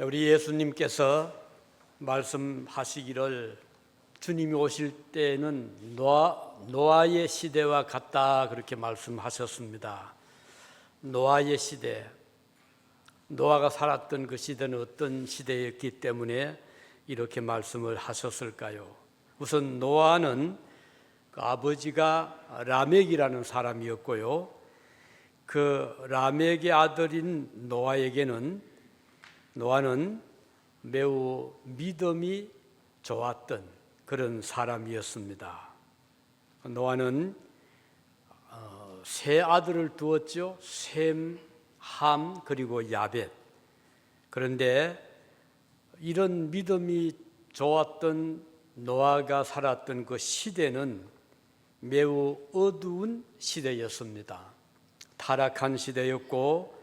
우리 예수님께서 말씀하시기를 주님이 오실 때는 노아의 시대와 같다 그렇게 말씀하셨습니다. 노아의 시대, 노아가 살았던 그 시대는 어떤 시대였기 때문에 이렇게 말씀을 하셨을까요? 우선 노아는 그 아버지가 라멕이라는 사람이었고요. 그 라멕의 아들인 노아는 매우 믿음이 좋았던 그런 사람이었습니다. 노아는 세 아들을 두었죠. 셈, 함, 그리고 야벳. 그런데 이런 믿음이 좋았던 노아가 살았던 그 시대는 매우 어두운 시대였습니다. 타락한 시대였고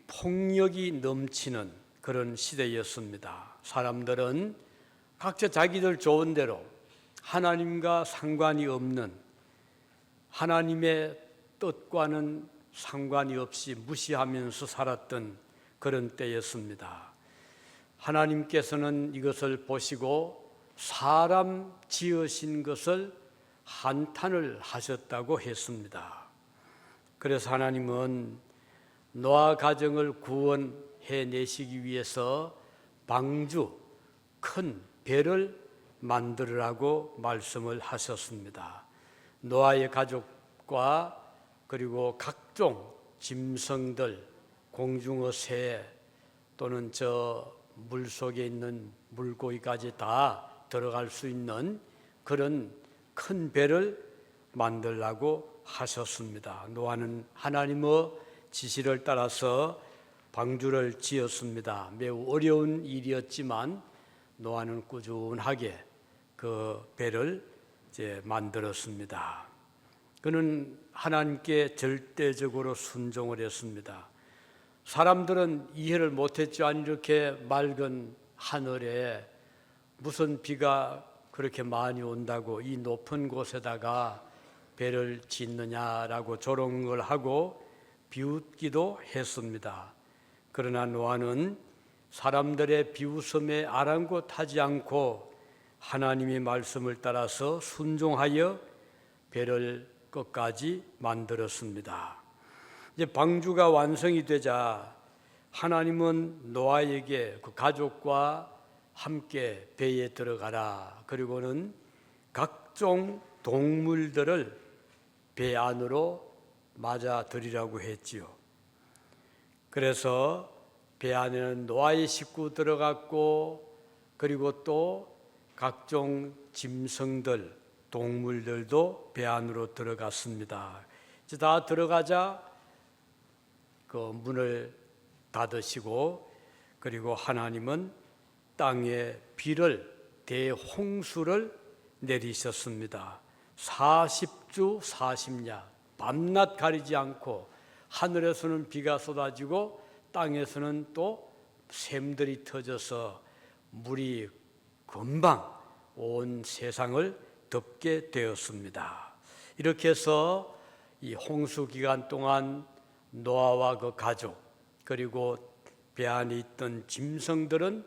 폭력이 넘치는 그런 시대였습니다. 사람들은 각자 자기들 좋은 대로 하나님과 상관이 없는, 하나님의 뜻과는 상관이 없이 무시하면서 살았던 그런 때였습니다. 하나님께서는 이것을 보시고 사람 지으신 것을 한탄을 하셨다고 했습니다. 그래서 하나님은 노아 가정을 구원해내시기 위해서 방주, 큰 배를 만들으라고 말씀을 하셨습니다. 노아의 가족과 그리고 각종 짐승들, 공중어, 새 또는 저 물속에 있는 물고기까지 다 들어갈 수 있는 그런 큰 배를 만들라고 하셨습니다. 노아는 하나님의 지시를 따라서 방주를 지었습니다. 매우 어려운 일이었지만 노아는 꾸준하게 그 배를 이제 만들었습니다. 그는 하나님께 절대적으로 순종을 했습니다. 사람들은 이해를 못했죠. 아니 이렇게 맑은 하늘에 무슨 비가 그렇게 많이 온다고 이 높은 곳에다가 배를 짓느냐라고 조롱을 하고 비웃기도 했습니다. 그러나 노아는 사람들의 비웃음에 아랑곳하지 않고 하나님의 말씀을 따라서 순종하여 배를 끝까지 만들었습니다. 이제 방주가 완성이 되자 하나님은 노아에게 그 가족과 함께 배에 들어가라. 그리고는 각종 동물들을 배 안으로 맞아들이라고 했지요. 그래서 배 안에는 노아의 식구 들어갔고 그리고 또 각종 짐승들, 동물들도 배 안으로 들어갔습니다. 이제 다 들어가자 그 문을 닫으시고 그리고 하나님은 땅에 비를, 대홍수를 내리셨습니다. 40주 40야 밤낮 가리지 않고 하늘에서는 비가 쏟아지고 땅에서는 또 샘들이 터져서 물이 금방 온 세상을 덮게 되었습니다. 이렇게 해서 이 홍수 기간 동안 노아와 그 가족 그리고 배 안에 있던 짐승들은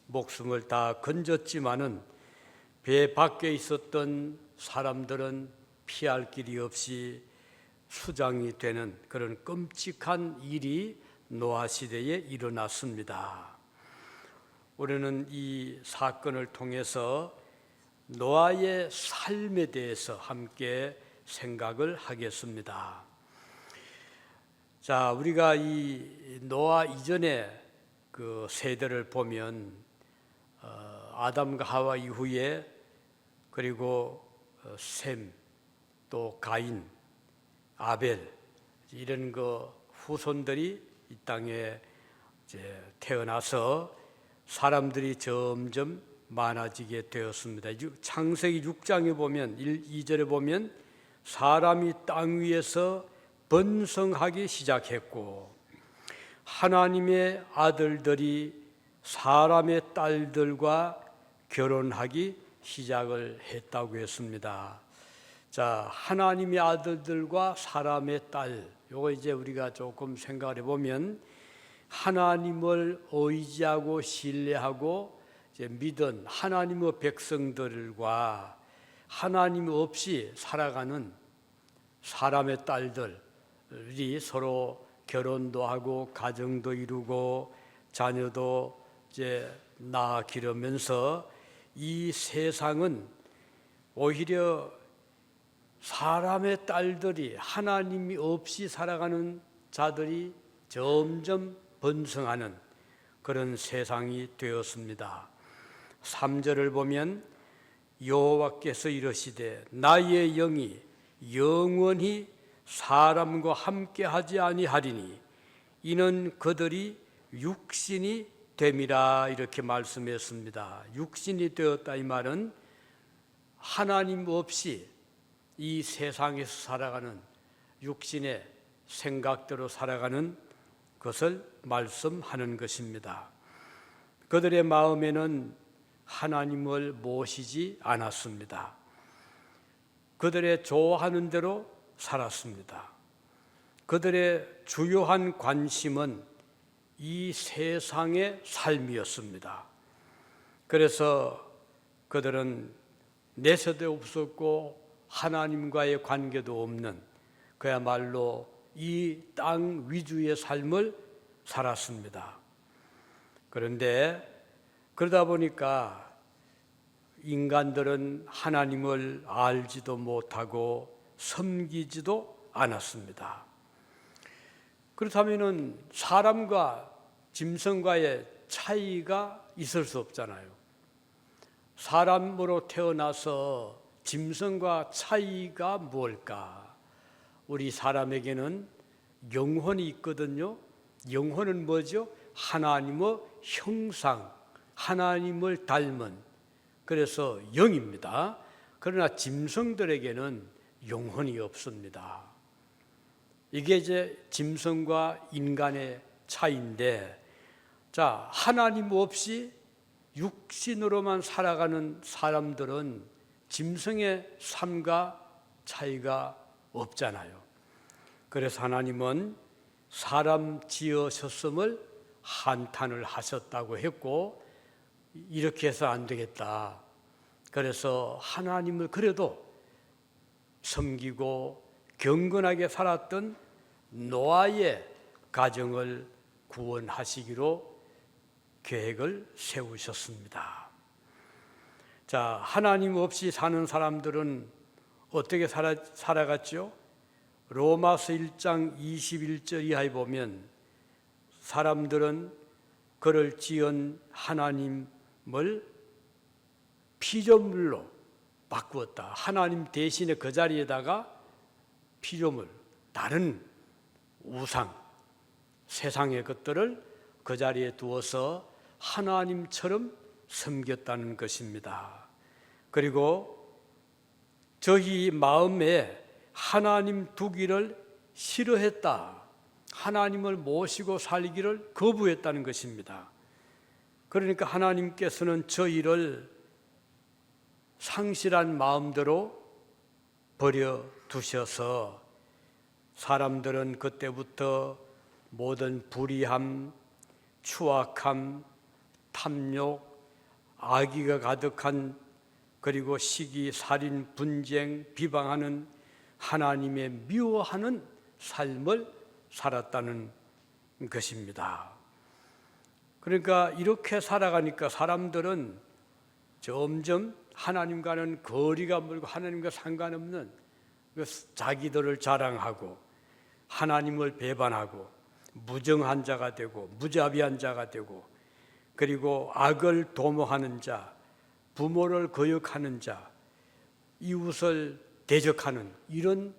목숨을 다 건졌지만은 배 밖에 있었던 사람들은 피할 길이 없이 수장이 되는 그런 끔찍한 일이 노아 시대에 일어났습니다. 우리는 이 사건을 통해서 노아의 삶에 대해서 함께 생각을 하겠습니다. 자, 우리가 이 노아 이전의 그 세대를 보면 아담과 하와 이후에 그리고 셈, 또 가인, 아벨 이런 그 후손들이 이 땅에 이제 태어나서 사람들이 점점 많아지게 되었습니다. 창세기 6장에 보면 2절에 보면 사람이 땅 위에서 번성하기 시작했고 하나님의 아들들이 사람의 딸들과 결혼하기 시작을 했다고 했습니다. 자, 하나님의 아들들과 사람의 딸, 요거 이제 우리가 조금 생각을 해보면 하나님을 의지하고 신뢰하고 이제 믿은 하나님의 백성들과 하나님 없이 살아가는 사람의 딸들이 서로 결혼도 하고 가정도 이루고 자녀도 이제 낳아 기르면서 이 세상은 오히려 사람의 딸들이 하나님이 없이 살아가는 자들이 점점 번성하는 그런 세상이 되었습니다. 3절을 보면 여호와께서 이르시되 나의 영이 영원히 사람과 함께하지 아니하리니 이는 그들이 육신이 됨이라 이렇게 말씀했습니다. 육신이 되었다 이 말은 하나님 없이 이 세상에서 살아가는 육신의 생각대로 살아가는 것을 말씀하는 것입니다. 그들의 마음에는 하나님을 모시지 않았습니다. 그들의 좋아하는 대로 살았습니다. 그들의 주요한 관심은 이 세상의 삶이었습니다. 그래서 그들은 내세도 없었고 하나님과의 관계도 없는 그야말로 이 땅 위주의 삶을 살았습니다. 그런데 그러다 보니까 인간들은 하나님을 알지도 못하고 섬기지도 않았습니다. 그렇다면 사람과 짐승과의 차이가 있을 수 없잖아요. 사람으로 태어나서 짐승과 차이가 뭘까? 우리 사람에게는 영혼이 있거든요. 영혼은 뭐죠? 하나님의 형상, 하나님을 닮은, 그래서 영입니다. 그러나 짐승들에게는 영혼이 없습니다. 이게 이제 짐승과 인간의 차이인데, 자, 하나님 없이 육신으로만 살아가는 사람들은 짐승의 삶과 차이가 없잖아요. 그래서 하나님은 사람 지으셨음을 한탄을 하셨다고 했고, 이렇게 해서 안 되겠다. 그래서 하나님을 그래도 섬기고 경건하게 살았던 노아의 가정을 구원하시기로 계획을 세우셨습니다. 자, 하나님 없이 사는 사람들은 어떻게 살아갔죠? 로마서 1장 21절 이하에 보면 사람들은 그를 지은 하나님을 피조물로 바꾸었다. 하나님 대신에 그 자리에다가 피조물, 다른 우상, 세상의 것들을 그 자리에 두어서 하나님처럼 섬겼다는 것입니다. 그리고 저희 마음에 하나님 두기를 싫어했다. 하나님을 모시고 살기를 거부했다는 것입니다. 그러니까 하나님께서는 저희를 상실한 마음대로 버려두셔서 사람들은 그때부터 모든 불의함, 추악함, 탐욕, 악의가 가득한, 그리고 시기, 살인, 분쟁, 비방하는, 하나님의 미워하는 삶을 살았다는 것입니다. 그러니까 이렇게 살아가니까 사람들은 점점 하나님과는 거리가 멀고 하나님과 상관없는 자기들을 자랑하고 하나님을 배반하고 무정한 자가 되고 무자비한 자가 되고, 그리고 악을 도모하는 자, 부모를 거역하는 자, 이웃을 대적하는 이런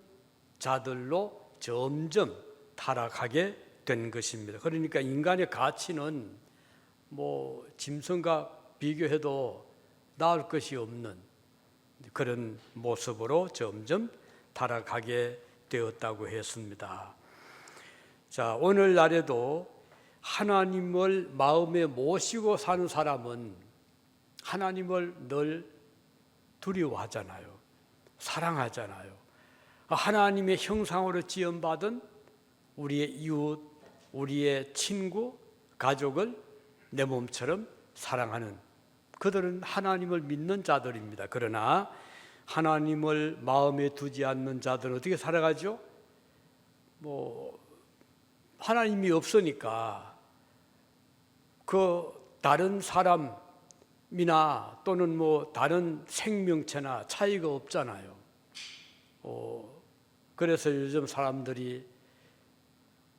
자들로 점점 타락하게 된 것입니다. 그러니까 인간의 가치는 뭐 짐승과 비교해도 나을 것이 없는 그런 모습으로 점점 타락하게 되었다고 했습니다. 자, 오늘날에도 하나님을 마음에 모시고 사는 사람은 하나님을 늘 두려워하잖아요. 사랑하잖아요. 하나님의 형상으로 지음받은 우리의 이웃, 우리의 친구, 가족을 내 몸처럼 사랑하는 그들은 하나님을 믿는 자들입니다. 그러나 하나님을 마음에 두지 않는 자들은 어떻게 살아가죠? 하나님이 없으니까 그 다른 사람이나 또는 다른 생명체나 차이가 없잖아요. 그래서 요즘 사람들이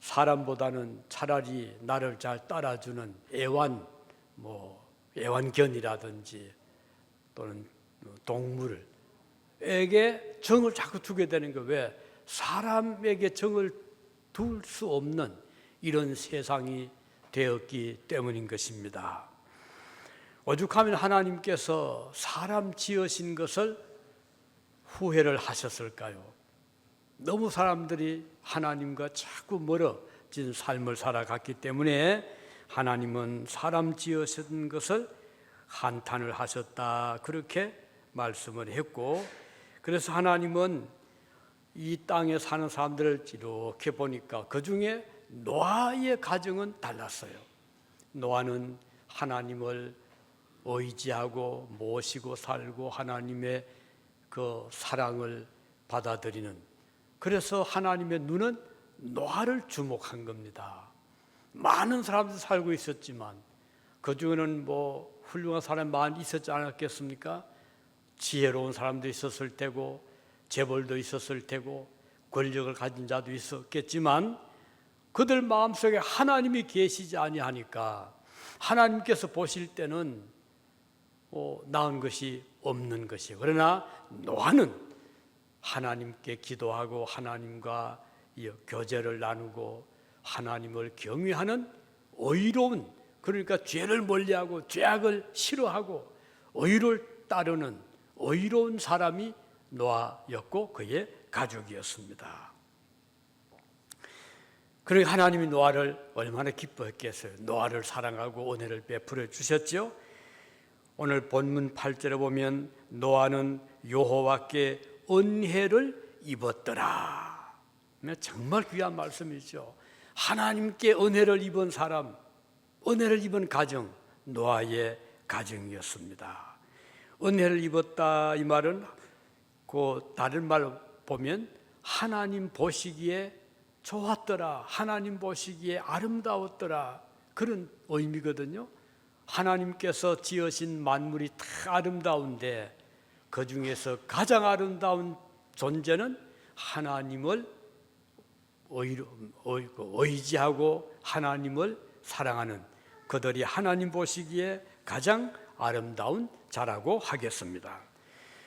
사람보다는 차라리 나를 잘 따라주는 애완견이라든지 또는 동물에게 정을 자꾸 두게 되는 거예요. 왜? 사람에게 정을 둘 수 없는 이런 세상이 되었기 때문인 것입니다. 오죽하면 하나님께서 사람 지으신 것을 후회를 하셨을까요? 너무 사람들이 하나님과 자꾸 멀어진 삶을 살아갔기 때문에 하나님은 사람 지으신 것을 한탄을 하셨다, 그렇게 말씀을 했고, 그래서 하나님은 이 땅에 사는 사람들을 이렇게 보니까 그 중에 노아의 가정은 달랐어요. 노아는 하나님을 의지하고 모시고 살고 하나님의 그 사랑을 받아들이는, 그래서 하나님의 눈은 노아를 주목한 겁니다. 많은 사람들이 살고 있었지만 그 중에는 훌륭한 사람이 많이 있었지 않았겠습니까? 지혜로운 사람도 있었을 테고 재벌도 있었을 테고 권력을 가진 자도 있었겠지만 그들 마음속에 하나님이 계시지 아니하니까 하나님께서 보실 때는 나은 것이 없는 것이에요. 그러나 노아는 하나님께 기도하고 하나님과 교제를 나누고 하나님을 경외하는 의로운, 그러니까 죄를 멀리하고 죄악을 싫어하고 의를 따르는 의로운 사람이 노아였고 그의 가족이었습니다. 그러니 하나님이 노아를 얼마나 기뻐했겠어요. 노아를 사랑하고 은혜를 베풀어 주셨죠. 오늘 본문 8절에 보면 노아는 여호와께 은혜를 입었더라. 정말 귀한 말씀이죠. 하나님께 은혜를 입은 사람, 은혜를 입은 가정, 노아의 가정이었습니다. 은혜를 입었다 이 말은 다른 말 보면 하나님 보시기에 좋았더라, 하나님 보시기에 아름다웠더라, 그런 의미거든요. 하나님께서 지으신 만물이 다 아름다운데 그 중에서 가장 아름다운 존재는 하나님을 의지하고 하나님을 사랑하는 그들이 하나님 보시기에 가장 아름다운 자라고 하겠습니다.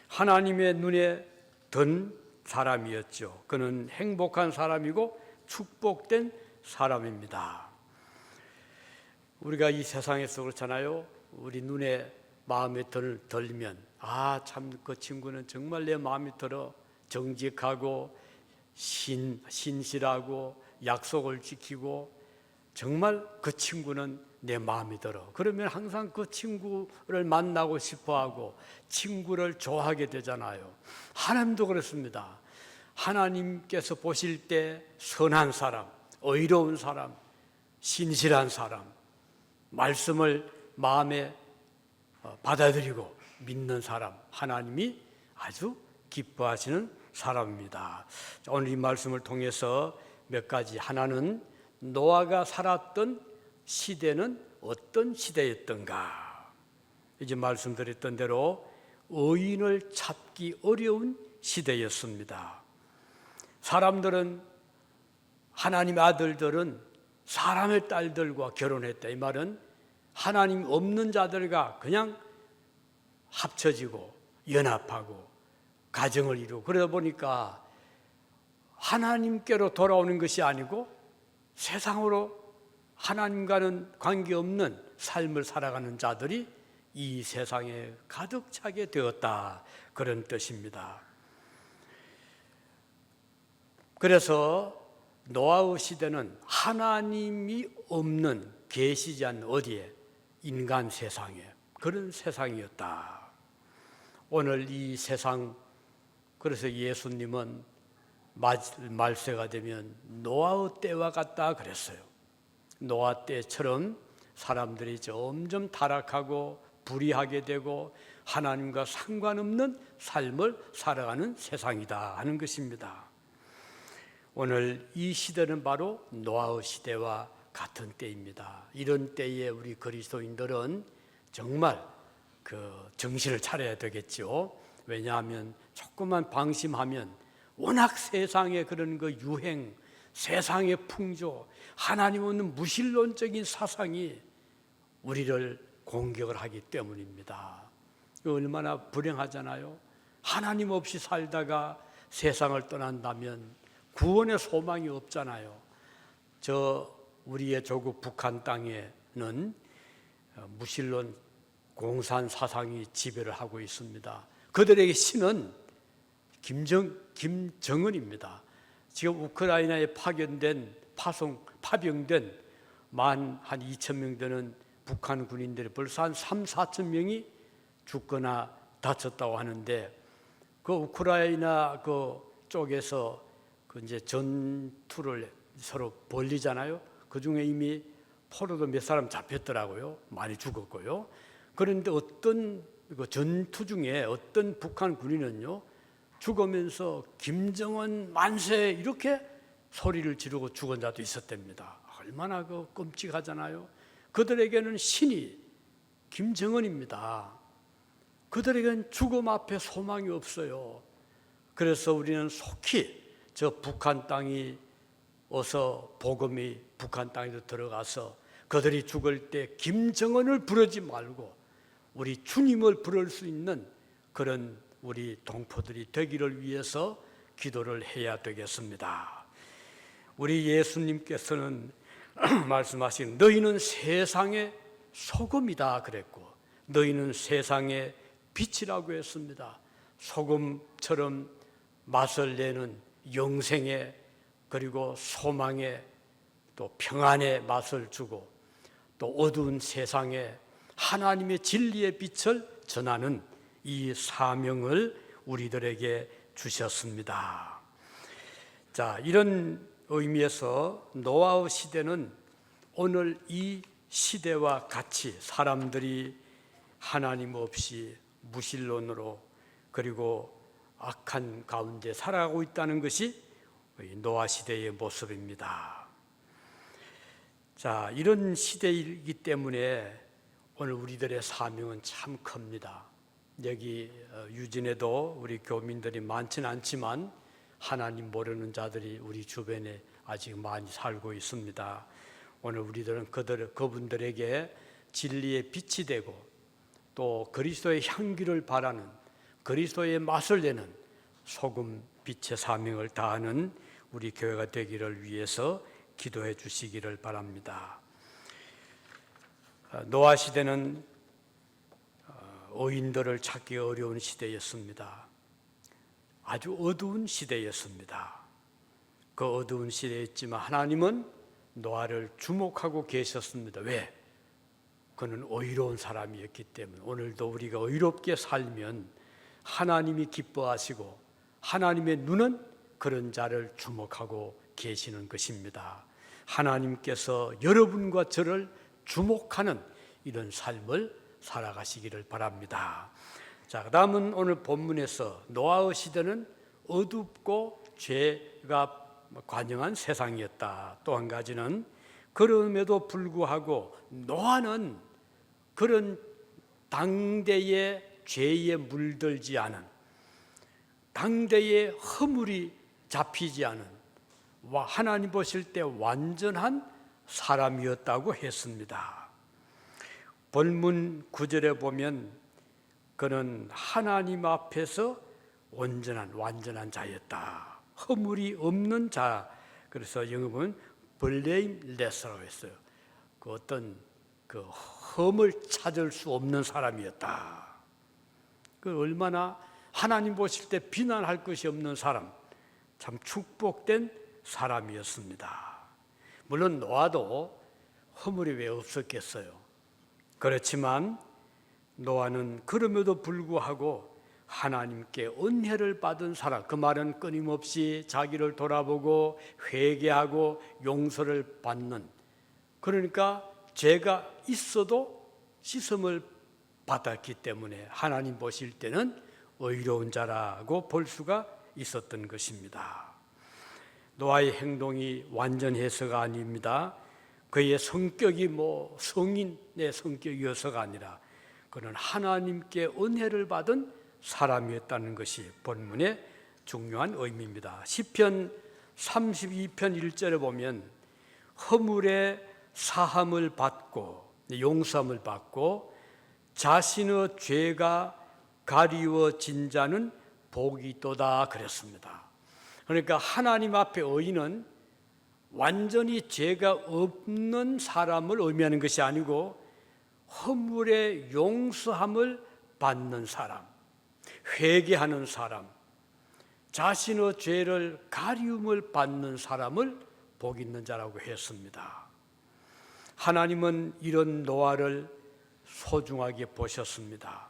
하나님의 눈에 든 사람이었죠. 그는 행복한 사람이고 축복된 사람입니다. 우리가 이 세상에서 그렇잖아요. 우리 눈에 마음에 들면 참 그 친구는 정말 내 마음에 들어, 정직하고 신실하고 약속을 지키고 정말 그 친구는 내 마음에 들어. 그러면 항상 그 친구를 만나고 싶어하고 친구를 좋아하게 되잖아요. 하나님도 그렇습니다. 하나님께서 보실 때 선한 사람, 의로운 사람, 신실한 사람, 말씀을 마음에 받아들이고 믿는 사람, 하나님이 아주 기뻐하시는 사람입니다. 오늘 이 말씀을 통해서 몇 가지, 하나는 노아가 살았던 시대는 어떤 시대였던가. 이제 말씀드렸던 대로 의인을 찾기 어려운 시대였습니다. 사람들은, 하나님의 아들들은 사람의 딸들과 결혼했다. 이 말은 하나님 없는 자들과 그냥 합쳐지고 연합하고 가정을 이루고, 그러다 보니까 하나님께로 돌아오는 것이 아니고 세상으로 하나님과는 관계없는 삶을 살아가는 자들이 이 세상에 가득 차게 되었다, 그런 뜻입니다. 그래서 노아의 시대는 하나님이 없는, 계시지 않는 어디에? 인간 세상에, 그런 세상이었다. 오늘 이 세상, 그래서 예수님은 말세가 되면 노아의 때와 같다 그랬어요. 노아 때처럼 사람들이 점점 타락하고 불의하게 되고 하나님과 상관없는 삶을 살아가는 세상이다 하는 것입니다. 오늘 이 시대는 바로 노아의 시대와 같은 때입니다. 이런 때에 우리 그리스도인들은 정말 정신을 차려야 되겠죠. 왜냐하면 조금만 방심하면 워낙 세상의 그런 유행, 세상의 풍조, 하나님 없는 무신론적인 사상이 우리를 공격을 하기 때문입니다. 얼마나 불행하잖아요. 하나님 없이 살다가 세상을 떠난다면 구원의 소망이 없잖아요. 우리의 조국 북한 땅에는 무신론 공산 사상이 지배를 하고 있습니다. 그들에게 신은 김정은입니다. 지금 우크라이나에 파병된 한 2천 명 되는 북한 군인들이 벌써 한 3, 4천 명이 죽거나 다쳤다고 하는데 그 우크라이나 쪽에서 이제 전투를 서로 벌리잖아요. 그 중에 이미 포로도 몇 사람 잡혔더라고요. 많이 죽었고요. 그런데 어떤 전투 중에 어떤 북한 군인은요, 죽으면서 김정은 만세 이렇게 소리를 지르고 죽은 자도 있었답니다. 얼마나 끔찍하잖아요. 그들에게는 신이 김정은입니다. 그들에게는 죽음 앞에 소망이 없어요. 그래서 우리는 속히 북한 땅이 어서 복음이 북한 땅에도 들어가서 그들이 죽을 때 김정은을 부르지 말고 우리 주님을 부를 수 있는 그런 우리 동포들이 되기를 위해서 기도를 해야 되겠습니다. 우리 예수님께서는 말씀하신 너희는 세상의 소금이다 그랬고 너희는 세상의 빛이라고 했습니다. 소금처럼 맛을 내는 영생의 그리고 소망의 또 평안의 맛을 주고 또 어두운 세상에 하나님의 진리의 빛을 전하는 이 사명을 우리들에게 주셨습니다. 자, 이런 의미에서 노아의 시대는 오늘 이 시대와 같이 사람들이 하나님 없이 무신론으로 그리고 악한 가운데 살아가고 있다는 것이 노아 시대의 모습입니다. 자, 이런 시대이기 때문에 오늘 우리들의 사명은 참 큽니다. 여기 유진에도 우리 교민들이 많지는 않지만 하나님 모르는 자들이 우리 주변에 아직 많이 살고 있습니다. 오늘 우리들은 그분들에게 진리의 빛이 되고 또 그리스도의 향기를 바라는 그리스도의 맛을 내는 소금 빛의 사명을 다하는 우리 교회가 되기를 위해서 기도해 주시기를 바랍니다. 노아 시대는 의인들을 찾기 어려운 시대였습니다. 아주 어두운 시대였습니다. 그 어두운 시대였지만 하나님은 노아를 주목하고 계셨습니다. 왜? 그는 의로운 사람이었기 때문에. 오늘도 우리가 의롭게 살면 하나님이 기뻐하시고 하나님의 눈은 그런 자를 주목하고 계시는 것입니다. 하나님께서 여러분과 저를 주목하는 이런 삶을 살아가시기를 바랍니다. 자, 그다음은 오늘 본문에서 노아의 시대는 어둡고 죄가 관영한 세상이었다. 또 한 가지는 그럼에도 불구하고 노아는 그런 당대의 죄에 물들지 않은 당대의 허물이 잡히지 않은 하나님 보실 때 완전한 사람이었다고 했습니다. 본문 9절에 보면 그는 하나님 앞에서 완전한 자였다. 허물이 없는 자. 그래서 영어는 blameless라고 했어요. 어떤 흠을 찾을 수 없는 사람이었다. 얼마나 하나님 보실 때 비난할 것이 없는 사람, 참 축복된 사람이었습니다. 물론 노아도 허물이 왜 없었겠어요. 그렇지만 노아는 그럼에도 불구하고 하나님께 은혜를 받은 사람, 그 말은 끊임없이 자기를 돌아보고 회개하고 용서를 받는, 그러니까 죄가 있어도 씻음을 받았기 때문에 하나님 보실 때는 의로운 자라고 볼 수가 있었던 것입니다. 노아의 행동이 완전해서가 아닙니다. 그의 성격이 성인의 성격이어서가 아니라 그는 하나님께 은혜를 받은 사람이었다는 것이 본문의 중요한 의미입니다. 시편 32편 1절에 보면 허물의 사함을 받고 용서함을 받고 자신의 죄가 가리워진 자는 복이 있도다 그랬습니다. 그러니까 하나님 앞에 의인은 완전히 죄가 없는 사람을 의미하는 것이 아니고 허물의 용서함을 받는 사람, 회개하는 사람, 자신의 죄를 가리움을 받는 사람을 복 있는 자라고 했습니다. 하나님은 이런 노아를 소중하게 보셨습니다.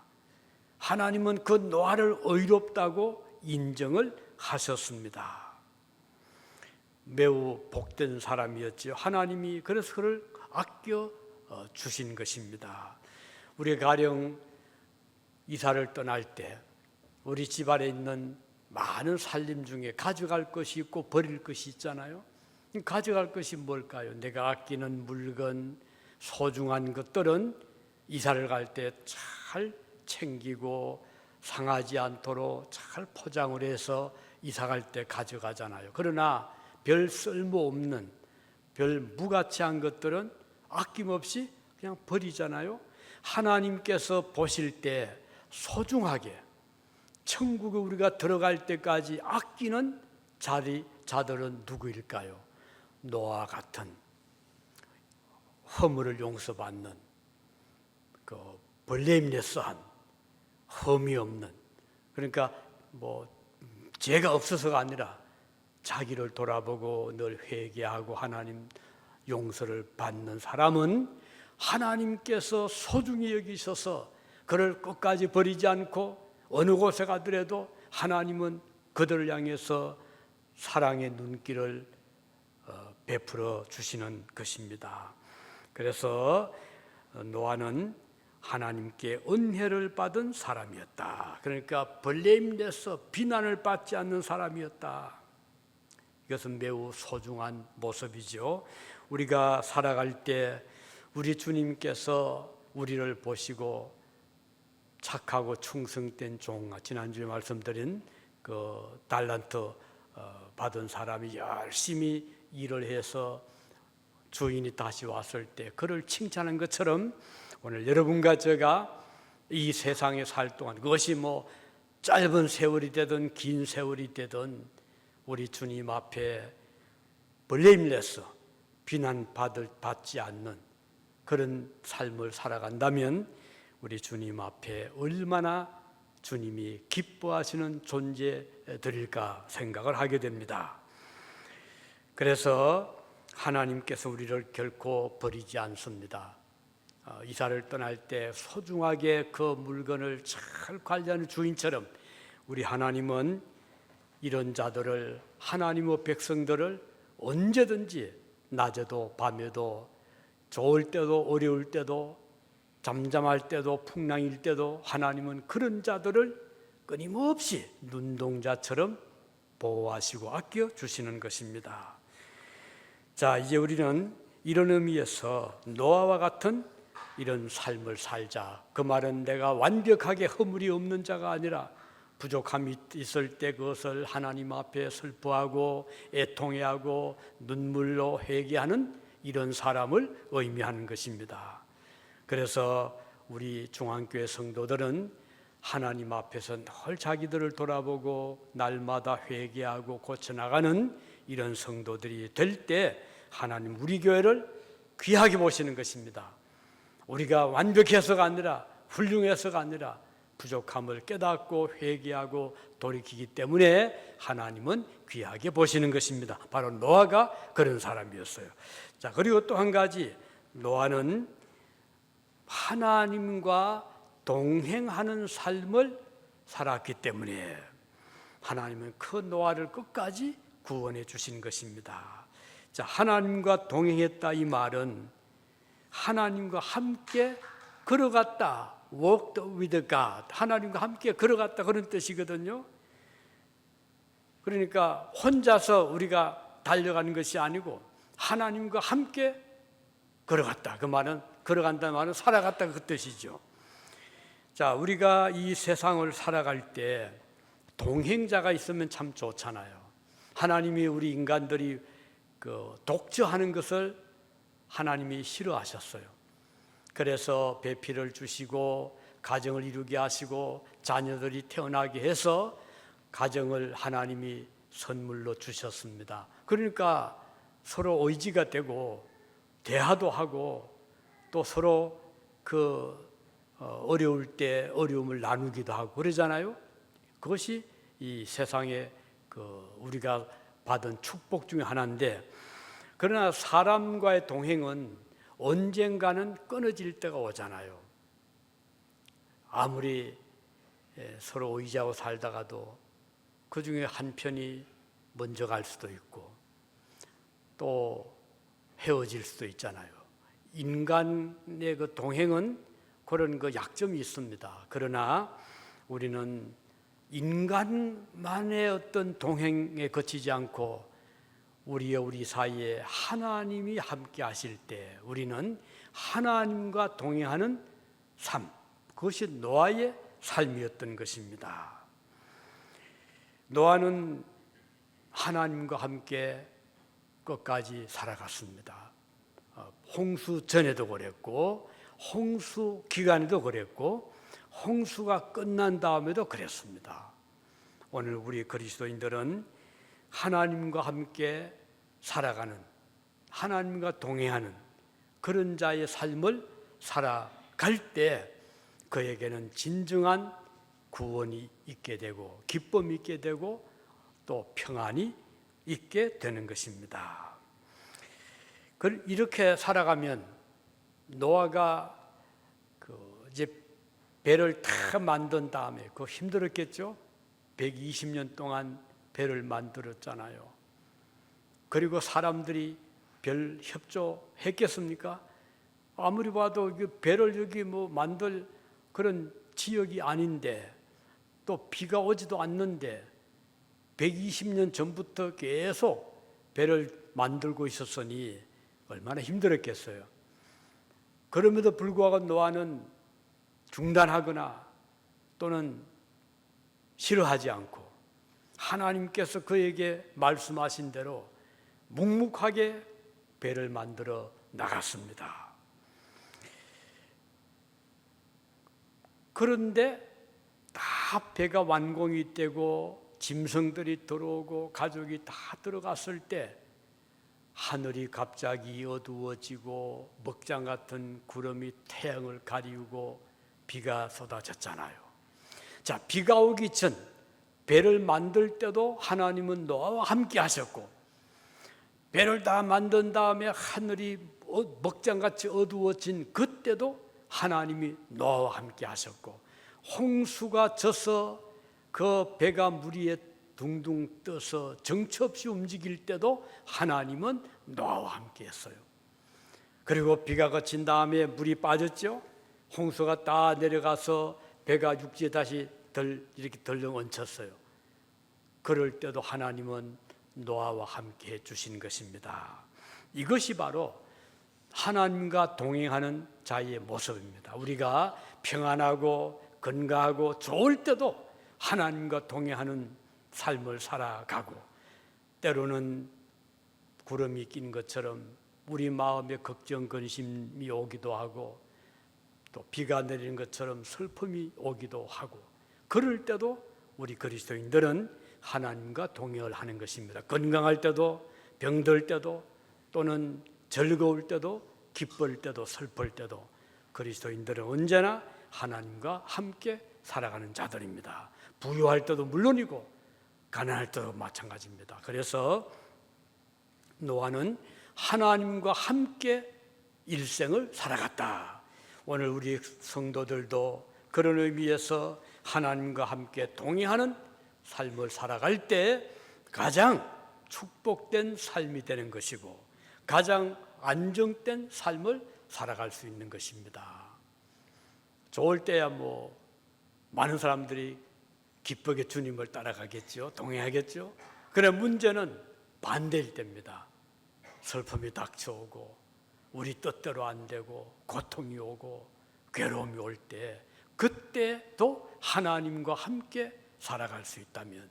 하나님은 그 노아를 의롭다고 인정을 하셨습니다. 매우 복된 사람이었지요. 하나님이 그래서 그를 아껴 주신 것입니다. 우리 가령 이사를 떠날 때 우리 집안에 있는 많은 살림 중에 가져갈 것이 있고 버릴 것이 있잖아요. 가져갈 것이 뭘까요? 내가 아끼는 물건, 소중한 것들은 이사를 갈 때 잘 챙기고 상하지 않도록 잘 포장을 해서 이사 갈 때 가져가잖아요. 그러나 별 쓸모없는, 별 무가치한 것들은 아낌없이 그냥 버리잖아요. 하나님께서 보실 때 소중하게 천국에 우리가 들어갈 때까지 아끼는 자들은 누구일까요? 노아 같은 허물을 용서받는 그 블레임레스한 흠이 없는, 그러니까 죄가 없어서가 아니라 자기를 돌아보고 늘 회개하고 하나님 용서를 받는 사람은 하나님께서 소중히 여기셔서 그를 끝까지 버리지 않고 어느 곳에 가더라도 하나님은 그들을 향해서 사랑의 눈길을 베풀어 주시는 것입니다. 그래서 노아는 하나님께 은혜를 받은 사람이었다. 그러니까 블레임레스, 비난을 받지 않는 사람이었다. 이것은 매우 소중한 모습이죠. 우리가 살아갈 때 우리 주님께서 우리를 보시고 착하고 충성된 종, 지난주에 말씀드린 그 달란트 받은 사람이 열심히 일을 해서 주인이 다시 왔을 때 그를 칭찬한 것처럼 오늘 여러분과 제가 이 세상에 살 동안 그것이 짧은 세월이 되든 긴 세월이 되든 우리 주님 앞에 블레임레스, 비난받지 않는 그런 삶을 살아간다면 우리 주님 앞에 얼마나 주님이 기뻐하시는 존재들일까 생각을 하게 됩니다. 그래서 하나님께서 우리를 결코 버리지 않습니다. 이사를 떠날 때 소중하게 그 물건을 잘 관리하는 주인처럼 우리 하나님은 이런 자들을, 하나님의 백성들을 언제든지 낮에도 밤에도 좋을 때도 어려울 때도 잠잠할 때도 풍랑일 때도 하나님은 그런 자들을 끊임없이 눈동자처럼 보호하시고 아껴 주시는 것입니다. 자, 이제 우리는 이런 의미에서 노아와 같은 이런 삶을 살자. 그 말은 내가 완벽하게 허물이 없는 자가 아니라 부족함이 있을 때 그것을 하나님 앞에 슬퍼하고 애통해하고 눈물로 회개하는 이런 사람을 의미하는 것입니다. 그래서 우리 중앙교회 성도들은 하나님 앞에서 늘 자기들을 돌아보고 날마다 회개하고 고쳐나가는 이런 성도들이 될 때 하나님 우리 교회를 귀하게 보시는 것입니다. 우리가 완벽해서가 아니라 훌륭해서가 아니라 부족함을 깨닫고 회개하고 돌이키기 때문에 하나님은 귀하게 보시는 것입니다. 바로 노아가 그런 사람이었어요. 자, 그리고 또 한 가지, 노아는 하나님과 동행하는 삶을 살았기 때문에 하나님은 그 노아를 끝까지 구원해 주신 것입니다. 자, 하나님과 동행했다 이 말은 하나님과 함께 걸어갔다. Walked with God. 하나님과 함께 걸어갔다 그런 뜻이거든요. 그러니까 혼자서 우리가 달려가는 것이 아니고 하나님과 함께 걸어갔다. 그 말은 걸어간다는 말은 살아갔다 그 뜻이죠. 자, 우리가 이 세상을 살아갈 때 동행자가 있으면 참 좋잖아요. 하나님이 우리 인간들이 독처하는 것을 하나님이 싫어하셨어요. 그래서 배필을 주시고 가정을 이루게 하시고 자녀들이 태어나게 해서 가정을 하나님이 선물로 주셨습니다. 그러니까 서로 의지가 되고 대화도 하고 또 서로 어려울 때 어려움을 나누기도 하고 그러잖아요. 그것이 이 세상에 우리가 받은 축복 중에 하나인데, 그러나 사람과의 동행은 언젠가는 끊어질 때가 오잖아요. 아무리 서로 의지하고 살다가도 그 중에 한편이 먼저 갈 수도 있고 또 헤어질 수도 있잖아요. 인간의 그 동행은 그런 약점이 있습니다. 그러나 우리는 인간만의 어떤 동행에 거치지 않고 우리 사이에 하나님이 함께 하실 때 우리는 하나님과 동행하는 삶, 그것이 노아의 삶이었던 것입니다. 노아는 하나님과 함께 끝까지 살아갔습니다. 홍수 전에도 그랬고 홍수 기간에도 그랬고 홍수가 끝난 다음에도 그랬습니다. 오늘 우리 그리스도인들은 하나님과 함께 살아가는, 하나님과 동행하는 그런 자의 삶을 살아갈 때 그에게는 진정한 구원이 있게 되고 기쁨이 있게 되고 또 평안이 있게 되는 것입니다. 이렇게 살아가면 노아가 이제 배를 다 만든 다음에 힘들었겠죠? 120년 동안 배를 만들었잖아요. 그리고 사람들이 별 협조했겠습니까? 아무리 봐도 배를 여기 만들 그런 지역이 아닌데 또 비가 오지도 않는데 120년 전부터 계속 배를 만들고 있었으니 얼마나 힘들었겠어요. 그럼에도 불구하고 노아는 중단하거나 또는 싫어하지 않고 하나님께서 그에게 말씀하신 대로 묵묵하게 배를 만들어 나갔습니다. 그런데 다 배가 완공이 되고 짐승들이 들어오고 가족이 다 들어갔을 때 하늘이 갑자기 어두워지고 먹장 같은 구름이 태양을 가리우고 비가 쏟아졌잖아요. 자, 비가 오기 전 배를 만들 때도 하나님은 노아와 함께 하셨고 배를 다 만든 다음에 하늘이 먹장같이 어두워진 그때도 하나님이 노아와 함께 하셨고 홍수가 져서 그 배가 물 위에 둥둥 떠서 정처 없이 움직일 때도 하나님은 노아와 함께 했어요. 그리고 비가 그친 다음에 물이 빠졌죠. 홍수가 다 내려가서 배가 육지에 다시 이렇게 덜렁 얹혔어요. 그럴 때도 하나님은 노아와 함께 해주신 것입니다. 이것이 바로 하나님과 동행하는 자의 모습입니다. 우리가 평안하고 건강하고 좋을 때도 하나님과 동행하는 삶을 살아가고 때로는 구름이 낀 것처럼 우리 마음에 걱정, 근심이 오기도 하고 또 비가 내리는 것처럼 슬픔이 오기도 하고 그럴 때도 우리 그리스도인들은 하나님과 동행을 하는 것입니다. 건강할 때도 병들 때도 또는 즐거울 때도 기쁠 때도 슬플 때도 그리스도인들은 언제나 하나님과 함께 살아가는 자들입니다. 부유할 때도 물론이고 가난할 때도 마찬가지입니다. 그래서 노아는 하나님과 함께 일생을 살아갔다. 오늘 우리 성도들도 그런 의미에서 하나님과 함께 동행하는 삶을 살아갈 때 가장 축복된 삶이 되는 것이고 가장 안정된 삶을 살아갈 수 있는 것입니다. 좋을 때야 뭐 많은 사람들이 기쁘게 주님을 따라가겠죠. 동행하겠죠. 그런데 문제는 반대일 때입니다. 슬픔이 닥쳐오고 우리 뜻대로 안 되고 고통이 오고 괴로움이 올 때, 그때도 하나님과 함께 살아갈 수 있다면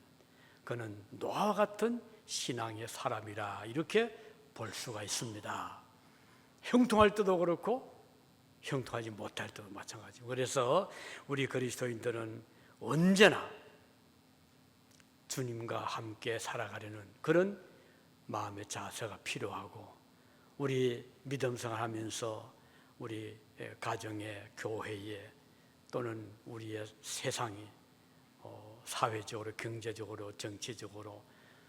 그는 노아와 같은 신앙의 사람이라 이렇게 볼 수가 있습니다. 형통할 때도 그렇고 형통하지 못할 때도 마찬가지고, 그래서 우리 그리스도인들은 언제나 주님과 함께 살아가려는 그런 마음의 자세가 필요하고, 우리 믿음 생활하면서 우리 가정에, 교회에, 또는 우리의 세상이 사회적으로, 경제적으로, 정치적으로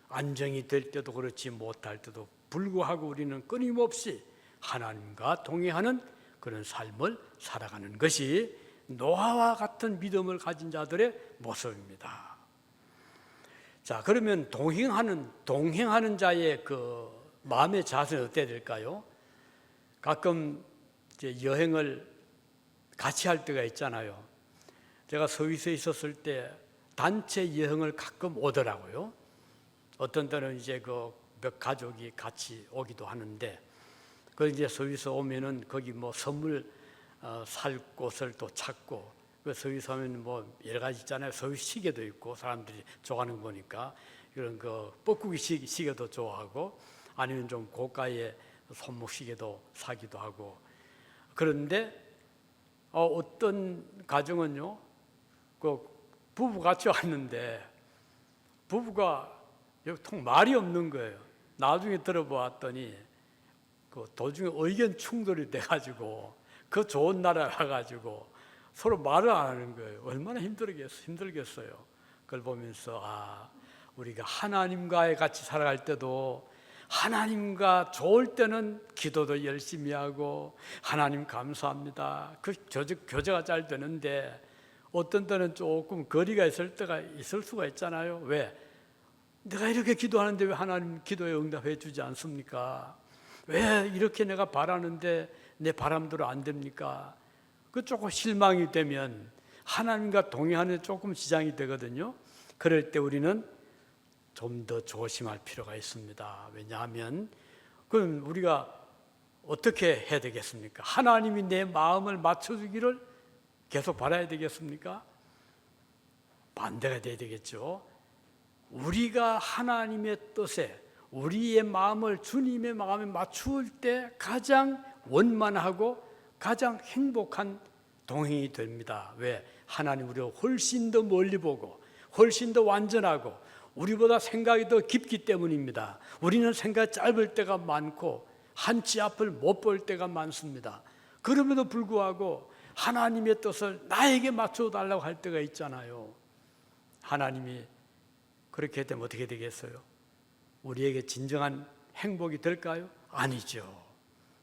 안정이 될 때도 그렇지 못할 때도 불구하고 우리는 끊임없이 하나님과 동행하는 그런 삶을 살아가는 것이 노아와 같은 믿음을 가진 자들의 모습입니다. 자, 그러면 동행하는 자의 그 마음의 자세는 어때야 될까요? 가끔 이제 여행을 같이 할 때가 있잖아요. 제가 서울에 있었을 때 단체 여행을 가끔 오더라고요. 어떤 때는 이제 그 몇 가족이 같이 오기도 하는데, 그 이제 서울에서 오면은 거기 뭐 선물 살 곳을 또 찾고, 그 서울에서 오면 뭐 여러 가지 있잖아요. 서울 시계도 있고, 사람들이 좋아하는 거 보니까 이런 그 뻐꾸기 시계도 좋아하고, 아니면 좀 고가의 손목 시계도 사기도 하고. 그런데 어떤 가정은요, 그 부부 같이 왔는데 부부가 통 말이 없는 거예요. 나중에 들어보았더니 그 도중에 의견 충돌이 돼가지고 그 좋은 나라에 와가지고 서로 말을 안 하는 거예요. 얼마나 힘들겠어요. 그걸 보면서 우리가 하나님과의 같이 살아갈 때도 하나님과 좋을 때는 기도도 열심히 하고 하나님 감사합니다. 그 교제가 잘 되는데 어떤 때는 조금 거리가 있을 때가 있을 수가 있잖아요. 왜? 내가 이렇게 기도하는데 왜 하나님 기도에 응답해 주지 않습니까? 왜 이렇게 내가 바라는데 내 바람대로 안 됩니까? 그 조금 실망이 되면 하나님과 동행하는 조금 지장이 되거든요. 그럴 때 우리는 좀 더 조심할 필요가 있습니다. 왜냐하면 그럼 우리가 어떻게 해야 되겠습니까? 하나님이 내 마음을 맞춰주기를 계속 바라야 되겠습니까? 반대가 돼야 되겠죠. 우리가 하나님의 뜻에 우리의 마음을 주님의 마음에 맞출 때 가장 원만하고 가장 행복한 동행이 됩니다. 왜? 하나님 우리가 훨씬 더 멀리 보고 훨씬 더 완전하고 우리보다 생각이 더 깊기 때문입니다. 우리는 생각이 짧을 때가 많고 한치 앞을 못 볼 때가 많습니다. 그럼에도 불구하고 하나님의 뜻을 나에게 맞춰달라고 할 때가 있잖아요. 하나님이 그렇게 되면 어떻게 되겠어요? 우리에게 진정한 행복이 될까요? 아니죠.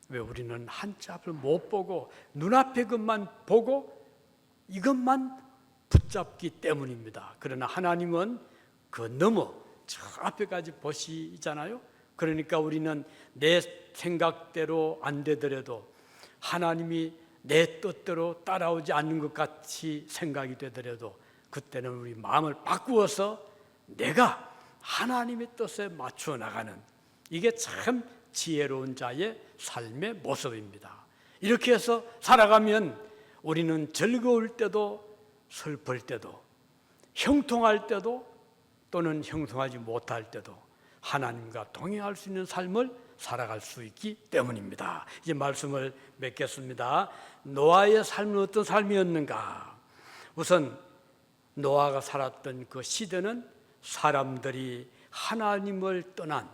왜? 우리는 한치 앞을 못 보고 눈앞의 것만 보고 이것만 붙잡기 때문입니다. 그러나 하나님은 그 너머 저 앞에까지 보시잖아요. 그러니까 우리는 내 생각대로 안 되더라도 하나님이 내 뜻대로 따라오지 않는 것 같이 생각이 되더라도 그때는 우리 마음을 바꾸어서 내가 하나님의 뜻에 맞추어 나가는, 이게 참 지혜로운 자의 삶의 모습입니다. 이렇게 해서 살아가면 우리는 즐거울 때도 슬플 때도 형통할 때도 또는 형통하지 못할 때도 하나님과 동행할 수 있는 삶을 살아갈 수 있기 때문입니다. 이제 말씀을 맺겠습니다. 노아의 삶은 어떤 삶이었는가? 우선 노아가 살았던 그 시대는 사람들이 하나님을 떠난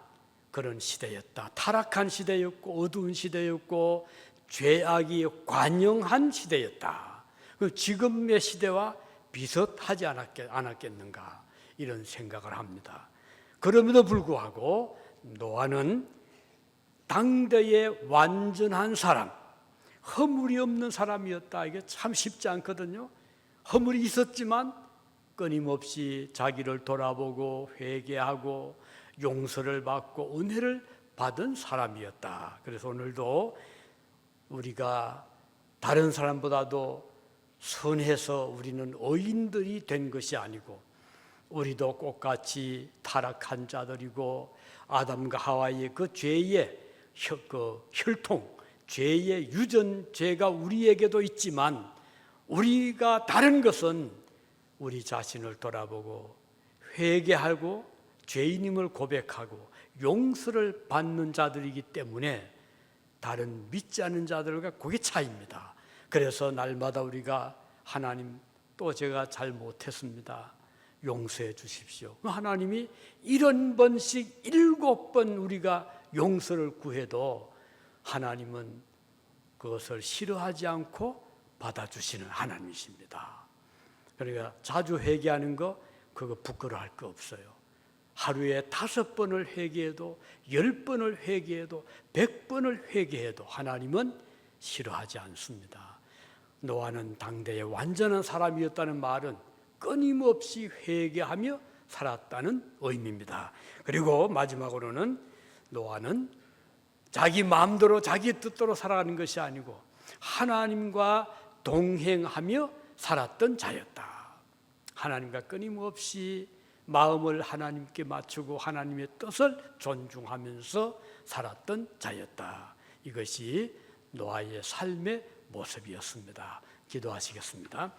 그런 시대였다. 타락한 시대였고 어두운 시대였고 죄악이 관영한 시대였다. 지금의 시대와 비슷하지 않았겠는가 이런 생각을 합니다. 그럼에도 불구하고 노아는 당대의 완전한 사람, 허물이 없는 사람이었다. 이게 참 쉽지 않거든요. 허물이 있었지만 끊임없이 자기를 돌아보고 회개하고 용서를 받고 은혜를 받은 사람이었다. 그래서 오늘도 우리가 다른 사람보다도 선해서 우리는 의인들이 된 것이 아니고 우리도 똑같이 타락한 자들이고 아담과 하와의 그 죄의 혈통, 죄의 유전죄가 우리에게도 있지만 우리가 다른 것은 우리 자신을 돌아보고 회개하고 죄인임을 고백하고 용서를 받는 자들이기 때문에 다른 믿지 않는 자들과 그게 차이입니다. 그래서 날마다 우리가 하나님 또 제가 잘못했습니다. 용서해 주십시오. 하나님이 70번씩 7번 우리가 용서를 구해도 하나님은 그것을 싫어하지 않고 받아주시는 하나님이십니다. 그러니까 자주 회개하는 거 그거 부끄러워할 거 없어요. 하루에 5번을 회개해도 10번을 회개해도 100번을 회개해도 하나님은 싫어하지 않습니다. 노아는 당대의 완전한 사람이었다는 말은 끊임없이 회개하며 살았다는 의미입니다. 그리고 마지막으로는 노아는 자기 마음대로 자기 뜻대로 살아가는 것이 아니고 하나님과 동행하며 살았던 자였다. 하나님과 끊임없이 마음을 하나님께 맞추고 하나님의 뜻을 존중하면서 살았던 자였다. 이것이 노아의 삶의 모습이었습니다. 기도하시겠습니다.